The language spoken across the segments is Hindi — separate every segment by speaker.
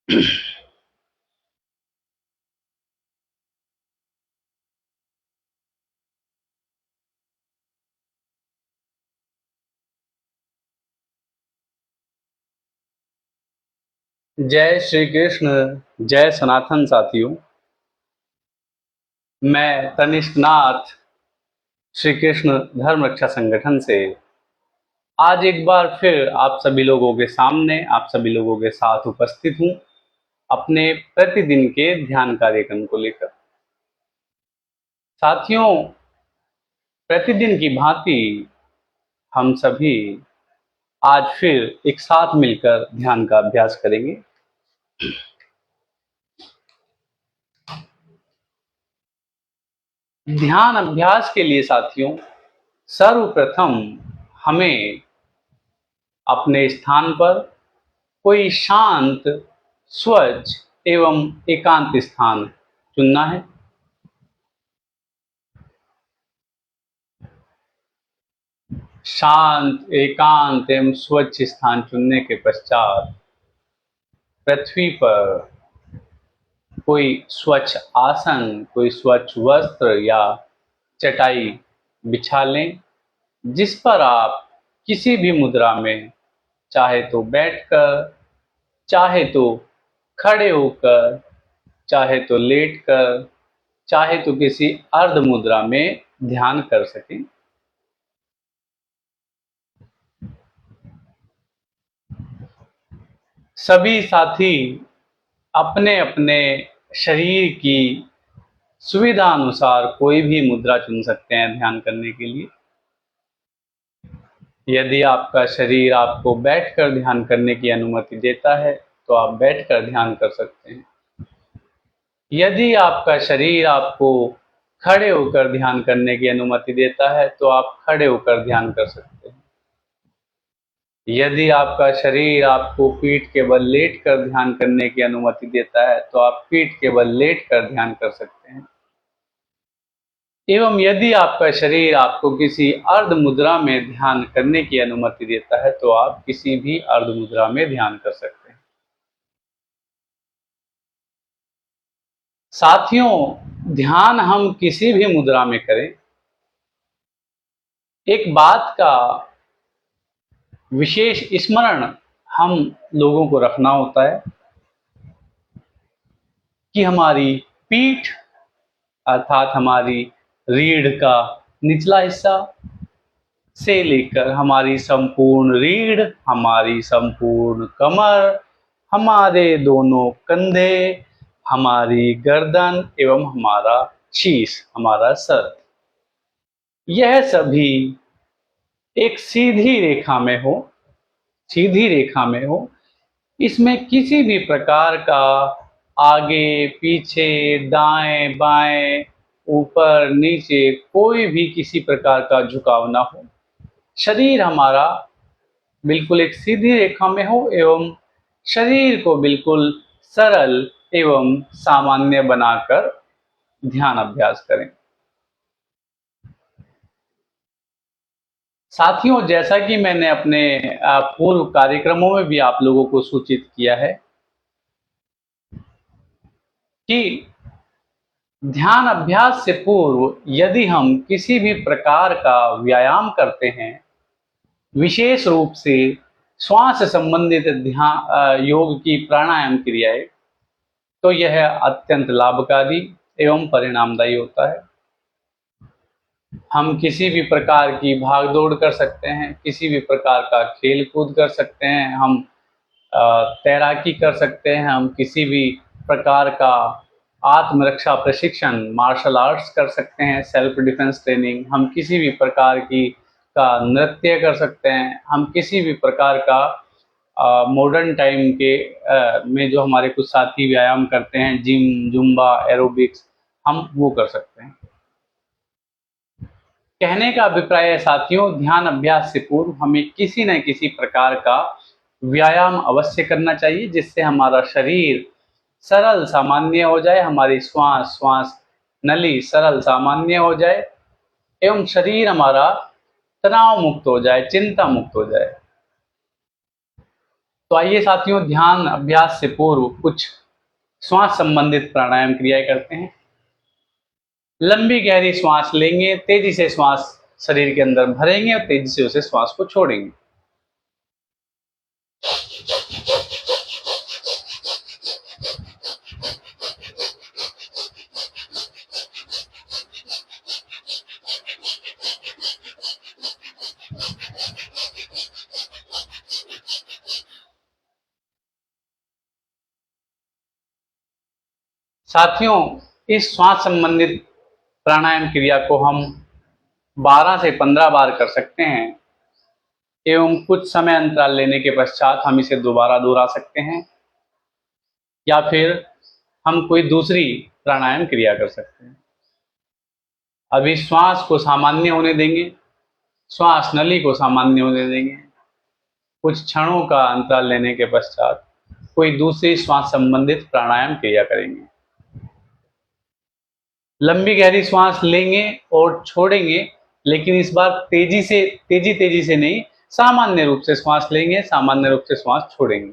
Speaker 1: जय श्री कृष्ण। जय सनातन साथियों। मैं तनिष्क नाथ श्री कृष्ण धर्म रक्षा संगठन से आज एक बार फिर आप सभी लोगों के सामने, आप सभी लोगों के साथ उपस्थित हूँ अपने प्रतिदिन के ध्यान कार्यक्रम को लेकर। साथियों, प्रतिदिन की भांति हम सभी आज फिर एक साथ मिलकर ध्यान का अभ्यास करेंगे। ध्यान अभ्यास के लिए साथियों, सर्वप्रथम हमें अपने स्थान पर कोई शांत, स्वच्छ एवं एकांत स्थान चुनना है। शांत, एकांत एवं स्वच्छ स्थान चुनने के पश्चात पृथ्वी पर कोई स्वच्छ आसन, कोई स्वच्छ वस्त्र या चटाई बिछा लें, जिस पर आप किसी भी मुद्रा में, चाहे तो बैठकर, चाहे तो खड़े होकर, चाहे तो लेटकर, चाहे तो किसी अर्ध मुद्रा में ध्यान कर सकें। सभी साथी अपने अपने शरीर की सुविधा अनुसार कोई भी मुद्रा चुन सकते हैं ध्यान करने के लिए। यदि आपका शरीर आपको बैठकर ध्यान करने की अनुमति देता है तो आप बैठकर ध्यान कर सकते हैं। यदि आपका शरीर आपको खड़े होकर ध्यान करने की अनुमति देता है तो आप खड़े होकर ध्यान कर सकते हैं। यदि आपका शरीर आपको पीठ के बल लेट कर ध्यान करने की अनुमति देता है तो आप पीठ के बल लेट कर ध्यान कर सकते हैं। एवं यदि आपका शरीर आपको किसी अर्ध मुद्रा में ध्यान करने की अनुमति देता है तो आप किसी भी अर्ध मुद्रा में ध्यान कर सकते हैं। साथियों, ध्यान हम किसी भी मुद्रा में करें, एक बात का विशेष स्मरण हम लोगों को रखना होता है कि हमारी पीठ अर्थात हमारी रीढ़ का निचला हिस्सा से लेकर हमारी संपूर्ण रीढ़, हमारी संपूर्ण कमर, हमारे दोनों कंधे, हमारी गर्दन एवं हमारा शीश, हमारा सर, यह सभी एक सीधी रेखा में हो, सीधी रेखा में हो। इसमें किसी भी प्रकार का आगे पीछे, दाएं बाएं, ऊपर नीचे कोई भी किसी प्रकार का झुकाव ना हो। शरीर हमारा बिल्कुल एक सीधी रेखा में हो एवं शरीर को बिल्कुल सरल एवं सामान्य बनाकर ध्यान अभ्यास करें। साथियों, जैसा कि मैंने अपने पूर्व कार्यक्रमों में भी आप लोगों को सूचित किया है कि ध्यान अभ्यास से पूर्व यदि हम किसी भी प्रकार का व्यायाम करते हैं, विशेष रूप से श्वास संबंधित ध्यान योग की प्राणायाम क्रियाएं, तो यह अत्यंत लाभकारी एवं परिणामदायी होता है। हम किसी भी प्रकार की भाग दौड़ कर सकते हैं, किसी भी प्रकार का खेल कूद कर सकते हैं, हम तैराकी कर सकते हैं, हम किसी भी प्रकार का आत्मरक्षा प्रशिक्षण, मार्शल आर्ट्स कर सकते हैं, सेल्फ डिफेंस ट्रेनिंग, हम किसी भी प्रकार की का नृत्य कर सकते हैं, हम किसी भी प्रकार का मॉडर्न टाइम के में जो हमारे कुछ साथी व्यायाम करते हैं, जिम, जुम्बा, एरोबिक्स, हम वो कर सकते हैं। कहने का अभिप्राय है साथियों, ध्यान अभ्यास से पूर्व हमें किसी न किसी प्रकार का व्यायाम अवश्य करना चाहिए, जिससे हमारा शरीर सरल सामान्य हो जाए, हमारी श्वास नली सरल सामान्य हो जाए एवं शरीर हमारा तनाव मुक्त हो जाए, चिंता मुक्त हो जाए। तो आइए साथियों, ध्यान अभ्यास से पूर्व कुछ श्वास संबंधित प्राणायाम क्रियाएं करते हैं। लंबी गहरी श्वास लेंगे, तेजी से श्वास शरीर के अंदर भरेंगे और तेजी से उसे श्वास को छोड़ेंगे। साथियों, इस श्वास संबंधित प्राणायाम क्रिया को हम 12 से 15 बार कर सकते हैं एवं कुछ समय अंतराल लेने के पश्चात हम इसे दोबारा दोहरा सकते हैं या फिर हम कोई दूसरी प्राणायाम क्रिया कर सकते हैं। अभी श्वास को सामान्य होने देंगे, श्वास नली को सामान्य होने देंगे। कुछ क्षणों का अंतराल लेने के पश्चात कोई दूसरी श्वास संबंधित प्राणायाम क्रिया करेंगे। लंबी गहरी श्वास लेंगे और छोड़ेंगे, लेकिन इस बार तेजी से नहीं, सामान्य रूप से श्वास लेंगे, सामान्य रूप से श्वास छोड़ेंगे।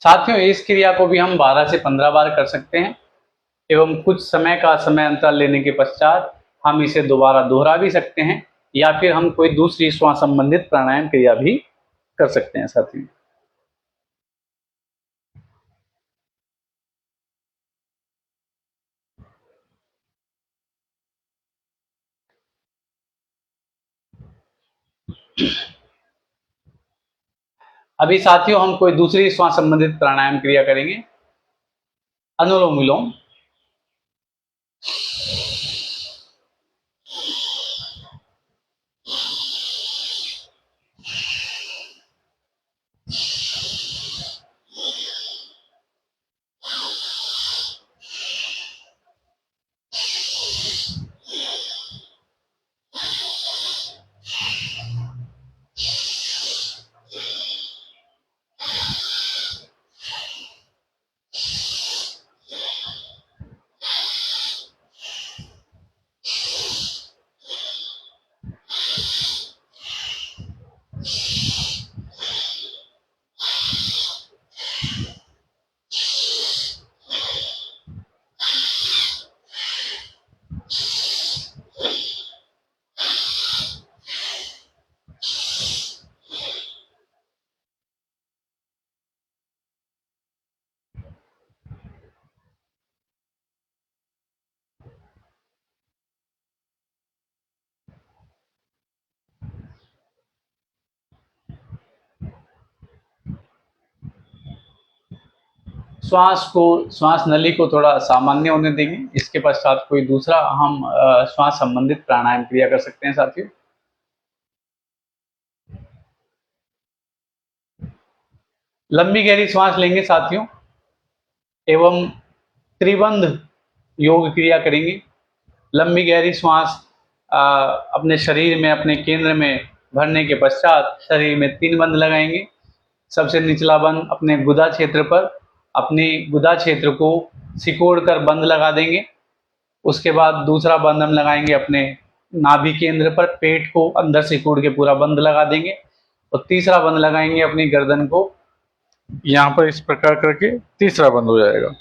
Speaker 1: साथियों, इस क्रिया को भी हम 12 से 15 बार कर सकते हैं एवं कुछ समय अंतराल लेने के पश्चात हम इसे दोबारा दोहरा भी सकते हैं या फिर हम कोई दूसरी श्वास संबंधित प्राणायाम क्रिया भी कर सकते हैं साथियों। अभी साथियों, हम कोई दूसरी श्वास संबंधित प्राणायाम क्रिया करेंगे। अनुलोम विलोम। श्वास नली को थोड़ा सामान्य होने देंगे। इसके पश्चात कोई दूसरा हम श्वास संबंधित प्राणायाम क्रिया कर सकते हैं साथियों। लंबी गहरी श्वास लेंगे साथियों एवं त्रिबंध योग क्रिया करेंगे। लंबी गहरी श्वास अपने शरीर में, अपने केंद्र में भरने के पश्चात शरीर में 3 बंद लगाएंगे। सबसे निचला बंद अपने गुदा क्षेत्र पर, अपने गुदा क्षेत्र को सिकोड़ कर बंद लगा देंगे। उसके बाद दूसरा बंद हम लगाएंगे अपने नाभि केंद्र पर, पेट को अंदर सिकोड़ के पूरा बंद लगा देंगे। और तीसरा बंद लगाएंगे अपनी गर्दन को, यहाँ पर इस प्रकार करके तीसरा बंद हो जाएगा।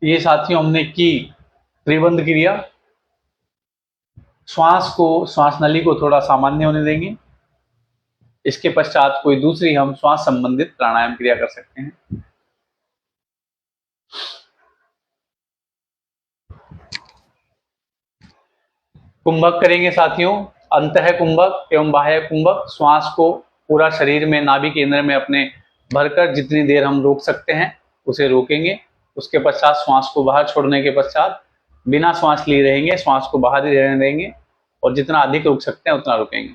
Speaker 1: ये साथियों हमने की त्रिबंध क्रिया। श्वास नली को थोड़ा सामान्य होने देंगे। इसके पश्चात कोई दूसरी हम श्वास संबंधित प्राणायाम क्रिया कर सकते हैं। कुंभक करेंगे साथियों। अंतः कुंभक एवं बाह्य कुंभक। श्वास को पूरा शरीर में नाभि केंद्र में अपने भरकर जितनी देर हम रोक सकते हैं उसे रोकेंगे। उसके पश्चात श्वास को बाहर छोड़ने के पश्चात बिना श्वास लिए रहेंगे, श्वास को बाहर ही रहने देंगे और जितना अधिक रोक सकते हैं उतना रुकेंगे।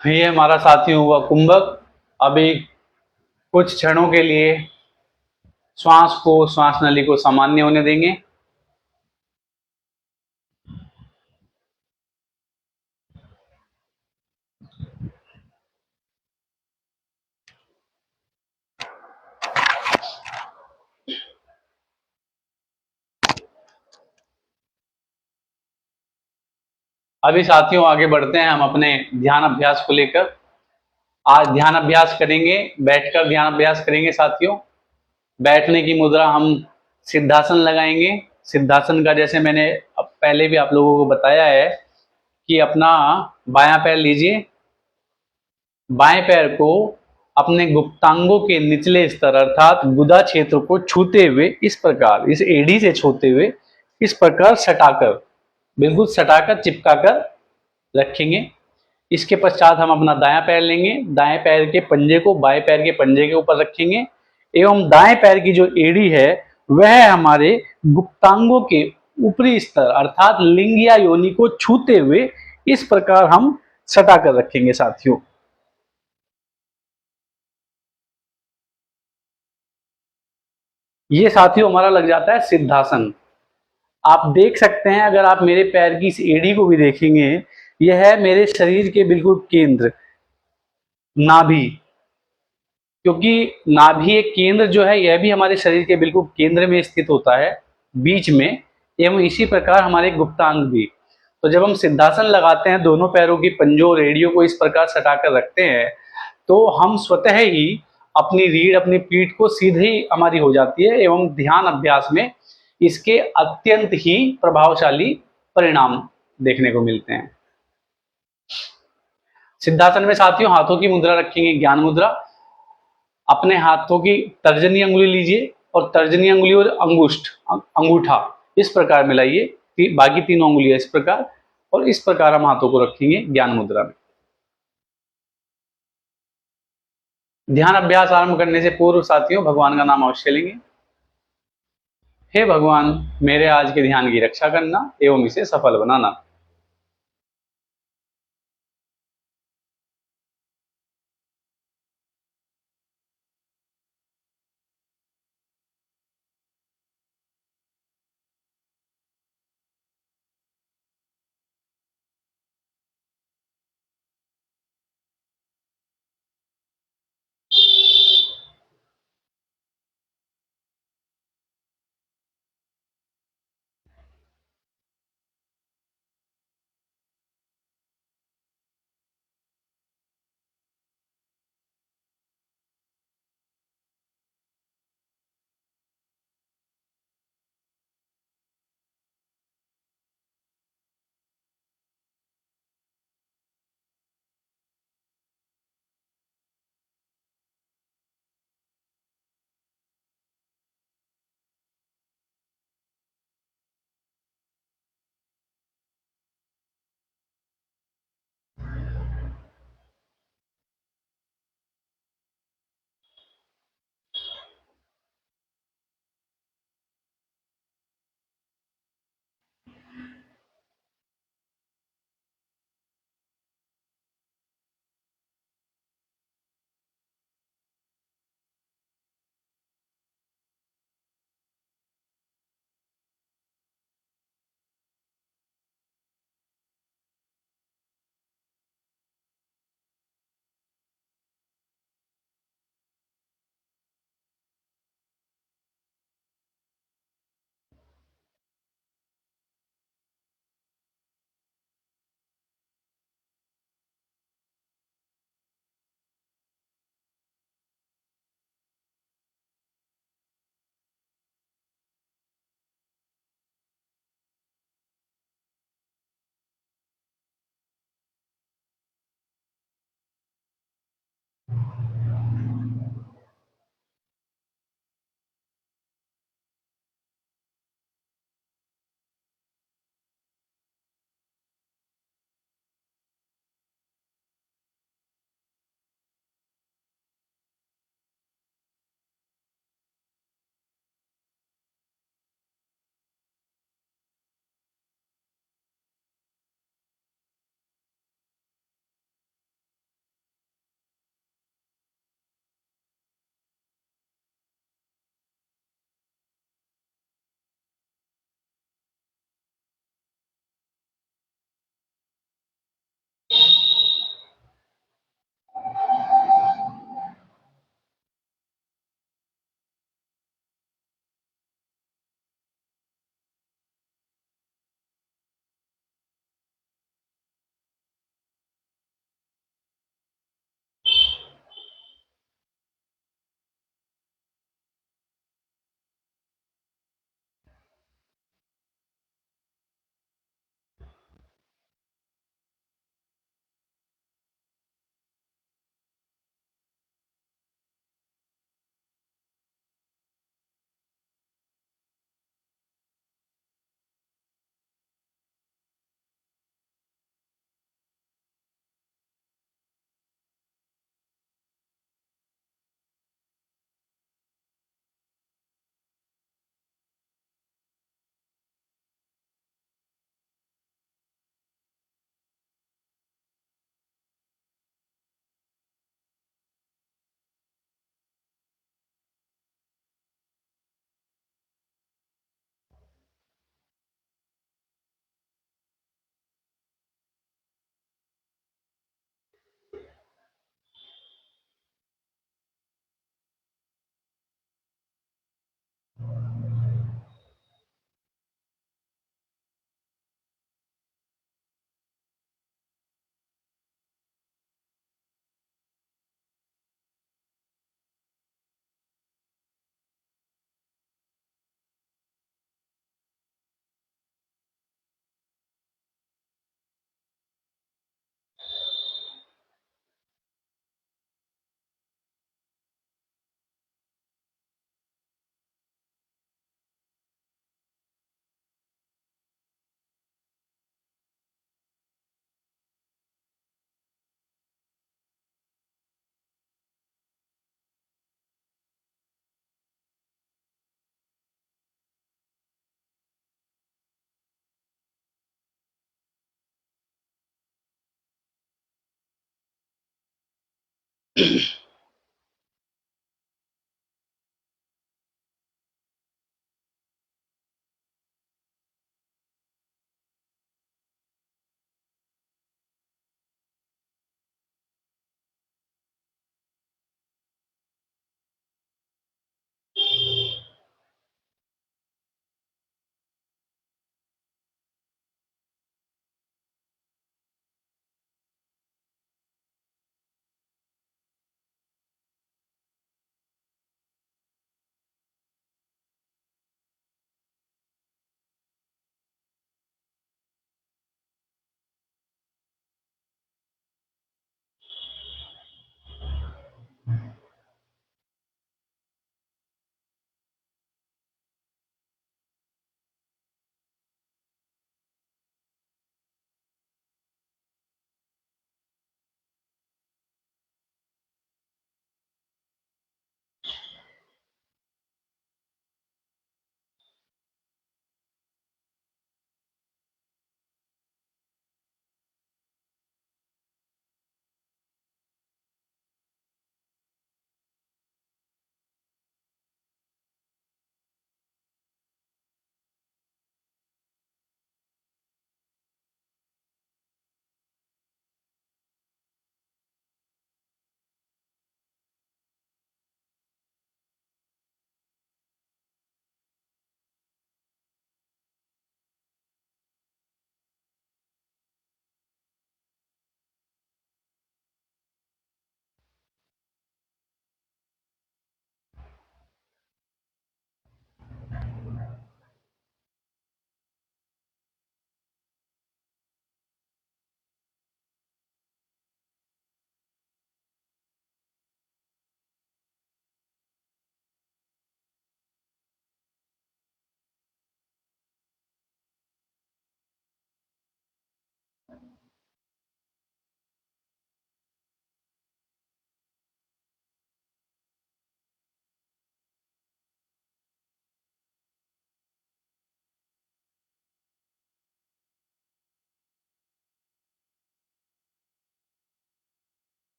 Speaker 1: ये हमारा साथी हुआ कुंभक। अभी कुछ क्षणों के लिए श्वास नली को सामान्य होने देंगे। अभी साथियों आगे बढ़ते हैं हम अपने ध्यान अभ्यास को लेकर। आज ध्यान अभ्यास करेंगे, बैठकर ध्यान अभ्यास करेंगे साथियों। बैठने की मुद्रा हम सिद्धासन लगाएंगे। सिद्धासन का जैसे मैंने पहले भी आप लोगों को बताया है कि अपना बायां पैर लीजिए, बाएं पैर को अपने गुप्तांगों के निचले स्तर अर्थात गुदा क्षेत्र को छूते हुए इस प्रकार, इस एड़ी से छूते हुए इस प्रकार सटाकर, बिल्कुल सटाकर चिपकाकर रखेंगे। इसके पश्चात हम अपना दायां पैर लेंगे, दाएं पैर के पंजे को बाएं पैर के पंजे के ऊपर रखेंगे एवं दाएं पैर की जो एड़ी है वह हमारे गुप्तांगों के ऊपरी स्तर अर्थात लिंग या योनि को छूते हुए इस प्रकार हम सटाकर रखेंगे साथियों। ये साथियों हमारा लग जाता है सिद्धासन। आप देख सकते हैं, अगर आप मेरे पैर की इस एड़ी को भी देखेंगे, यह है मेरे शरीर के बिल्कुल केंद्र, नाभि। क्योंकि नाभि एक केंद्र जो है यह भी हमारे शरीर के बिल्कुल केंद्र में स्थित होता है, बीच में, एवं इसी प्रकार हमारे गुप्तांग भी। तो जब हम सिद्धासन लगाते हैं, दोनों पैरों की पंजों और एड़ियों को इस प्रकार सटाकर रखते हैं, तो हम स्वतः ही अपनी रीढ़, अपनी पीठ को सीधे ही हमारी हो जाती है एवं ध्यान अभ्यास में इसके अत्यंत ही प्रभावशाली परिणाम देखने को मिलते हैं। सिद्धासन में साथियों हाथों की मुद्रा रखेंगे, ज्ञान मुद्रा। अपने हाथों की तर्जनी अंगुली लीजिए और तर्जनी अंगुली और अंगूठा इस प्रकार मिलाइए, बाकी तीनों अंगुलियां इस प्रकार, और इस प्रकार हम हाथों को रखेंगे ज्ञान मुद्रा में। ध्यान अभ्यास आरंभ करने से पूर्व साथियों भगवान का नाम अवश्य लेंगे। हे भगवान, मेरे आज के ध्यान की रक्षा करना एवं इसे सफल बनाना।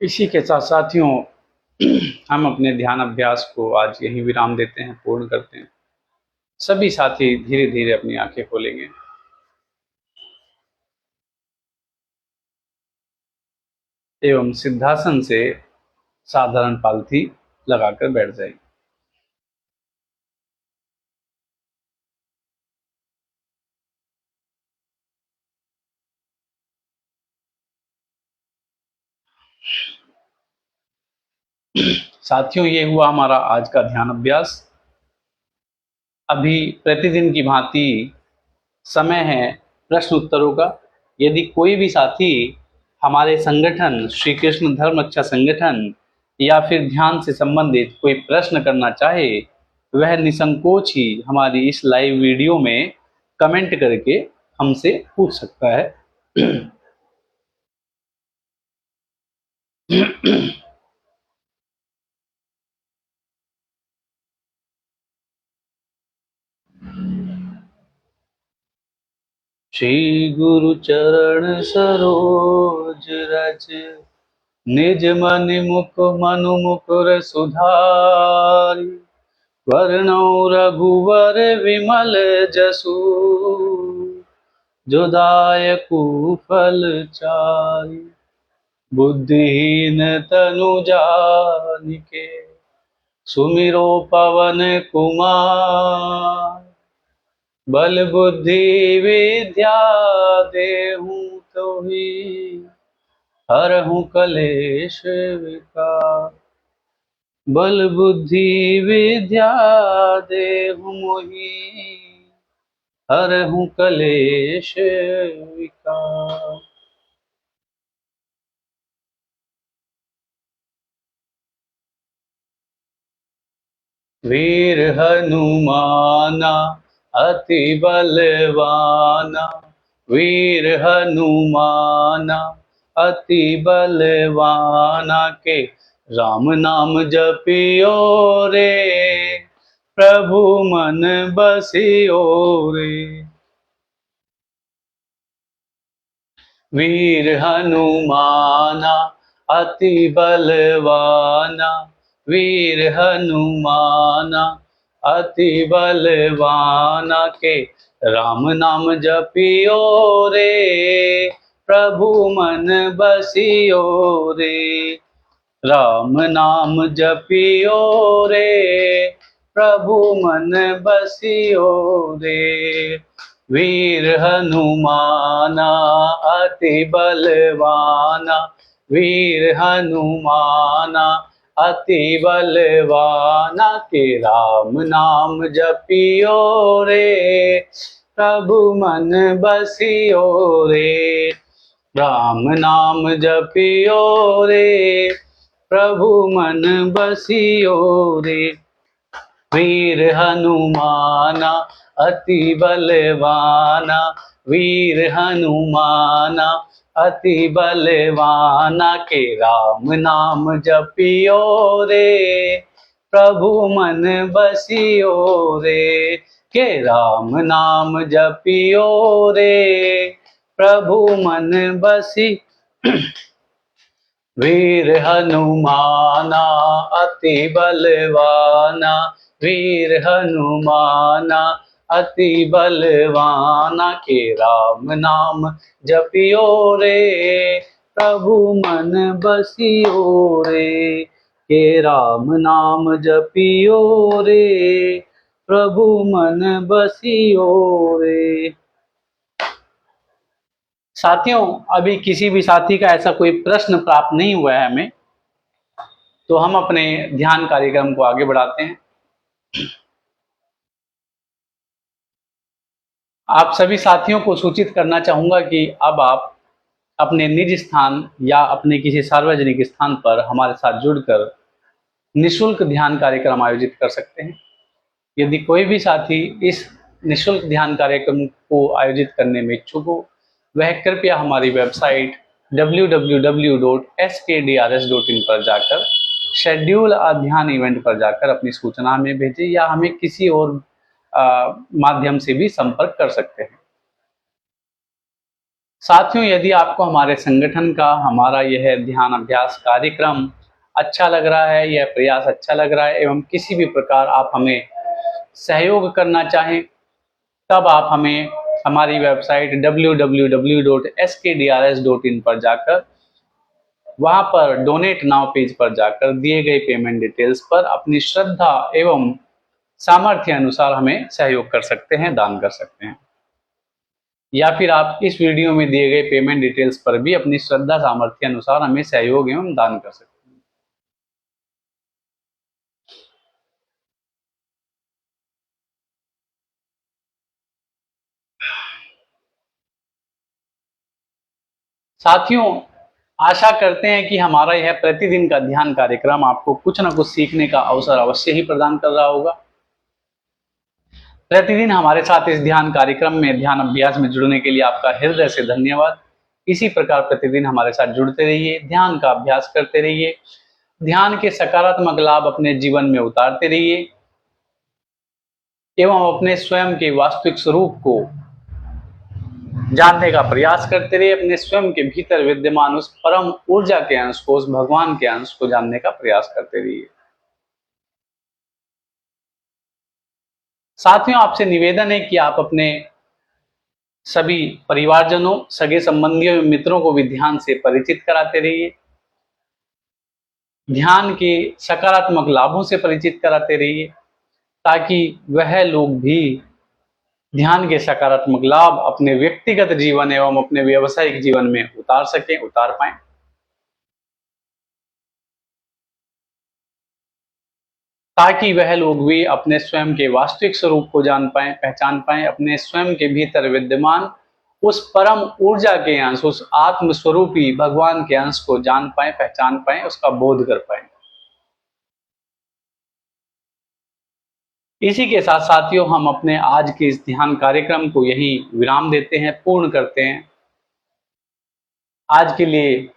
Speaker 1: इसी के साथ साथियों हम अपने ध्यान अभ्यास को आज यहीं विराम देते हैं, पूर्ण करते हैं। सभी साथी धीरे धीरे अपनी आंखें खोलेंगे एवं सिद्धासन से साधारण पालथी लगाकर बैठ जाएंगे। साथियों, ये हुआ हमारा आज का ध्यान अभ्यास। अभी प्रतिदिन की भांति समय है प्रश्न उत्तरों का। यदि कोई भी साथी हमारे संगठन श्री कृष्ण धर्म रक्षा संगठन या फिर ध्यान से संबंधित कोई प्रश्न करना चाहे, वह निसंकोच ही हमारी इस लाइव वीडियो में कमेंट करके हमसे पूछ सकता है। श्री गुरु चरण सरोज रज निज मन मुकुर सुधारी, वर्णौ रघुवर विमल जसु, जो दायकु फल चारि। बुद्धिहीन तनु जानिके, सुमिरो पवन कुमार। बल बुद्धि विद्या देहु, तो ही हरहु कलेश विकार। बल बुद्धि विद्या देहु मोहि, हरहु कलेश विकार। वीर हनुमाना अति बलवाना, वीर हनुमाना अति बलवाना के राम नाम जपियो रे, प्रभु मन बसियो रे। वीर हनुमाना अति बलवाना, वीर हनुमाना अति बलवाना के राम नाम जपियो रे, प्रभु मन बसियो रे। राम नाम जपियो रे, प्रभु मन बसियो रे। वीर हनुमाना अति बलवाना, वीर हनुमाना अति बलवाना के राम नाम जपियो रे, प्रभु मन बसियो रे। राम नाम जपियो रे, प्रभु मन बसियो रे। वीर हनुमाना अति बलवाना, वीर हनुमाना अति बलवाना के राम नाम जपियो रे, प्रभु मन बसियो रे। के राम नाम जपियो रे, प्रभु मन बसी। वीर हनुमाना अति बलवाना, वीर हनुमाना अति बलवाना के राम नाम जपियो रे, प्रभु मन बसियो रे। के राम नाम जपियो रे, प्रभु मन बसियो रे। साथियों, अभी किसी भी साथी का ऐसा कोई प्रश्न प्राप्त नहीं हुआ है हमें, तो हम अपने ध्यान कार्यक्रम को आगे बढ़ाते हैं। आप सभी साथियों को सूचित करना चाहूंगा कि अब आप अपने निज स्थान या अपने किसी सार्वजनिक स्थान पर हमारे साथ जुड़कर निशुल्क ध्यान कार्यक्रम आयोजित कर सकते हैं। यदि कोई भी साथी इस निशुल्क ध्यान कार्यक्रम को आयोजित करने में इच्छुक हो, वह कृपया हमारी वेबसाइट www.skdrs.in पर जाकर शेड्यूल अ ध्यान इवेंट पर जाकर अपनी सूचना हमें भेजें, या हमें किसी और माध्यम से भी संपर्क कर सकते हैं। साथियों, यदि आपको हमारे संगठन का हमारा यह ध्यान अभ्यास कार्यक्रम अच्छा लग रहा है, यह प्रयास अच्छा लग रहा है, एवं किसी भी प्रकार आप हमें सहयोग करना चाहें, तब आप हमें हमारी वेबसाइट www.skdrs.in पर जाकर वहां पर डोनेट नाउ पेज पर जाकर दिए गए पेमेंट डिटेल्स पर अपनी श्रद्धा एवं सामर्थ्य अनुसार हमें सहयोग कर सकते हैं, दान कर सकते हैं। या फिर आप इस वीडियो में दिए गए पेमेंट डिटेल्स पर भी अपनी श्रद्धा सामर्थ्य अनुसार हमें सहयोग एवं दान कर सकते हैं। साथियों, आशा करते हैं कि हमारा यह प्रतिदिन का ध्यान कार्यक्रम आपको कुछ न कुछ सीखने का अवसर अवश्य ही प्रदान कर रहा होगा। प्रतिदिन हमारे साथ इस ध्यान कार्यक्रम में ध्यान अभ्यास में जुड़ने के लिए आपका हृदय से धन्यवाद। इसी प्रकार प्रतिदिन हमारे साथ जुड़ते रहिए, ध्यान का अभ्यास करते रहिए, ध्यान के सकारात्मक लाभ अपने जीवन में उतारते रहिए एवं अपने स्वयं के वास्तविक स्वरूप को जानने का प्रयास करते रहिए। अपने स्वयं के भीतर विद्यमान उस परम ऊर्जा के अंश को, उस भगवान के अंश को जानने का प्रयास करते रहिए। साथियों, आपसे निवेदन है कि आप अपने सभी परिवारजनों, सगे संबंधियों एवं मित्रों को भी ध्यान से परिचित कराते रहिए। ध्यान के सकारात्मक लाभों से परिचित कराते रहिए, ताकि वह लोग भी ध्यान के सकारात्मक लाभ अपने व्यक्तिगत जीवन एवं अपने व्यावसायिक जीवन में उतार सकें, उतार पाएं। ताकि वह लोग भी अपने स्वयं के वास्तविक स्वरूप को जान पाएं, पहचान पाएं, अपने स्वयं के भीतर विद्यमान उस परम ऊर्जा के अंश, उस आत्म स्वरूपी भगवान के अंश को जान पाएं, पहचान पाएं, उसका बोध कर पाएं। इसी के साथ साथियों हम अपने आज के इस ध्यान कार्यक्रम को यही विराम देते हैं, पूर्ण करते हैं। आज के लिए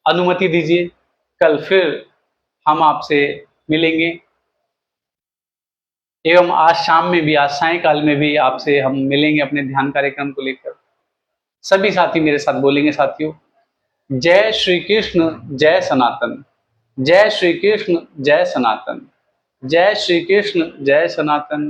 Speaker 1: अनुमति दीजिए, कल फिर हम आपसे मिलेंगे एवं आज शाम में भी, आज सायंकाल में भी आपसे हम मिलेंगे अपने ध्यान कार्यक्रम को लेकर। सभी साथी मेरे साथ बोलेंगे साथियों, जय श्री कृष्ण जय सनातन, जय श्री कृष्ण जय सनातन, जय श्री कृष्ण जय सनातन।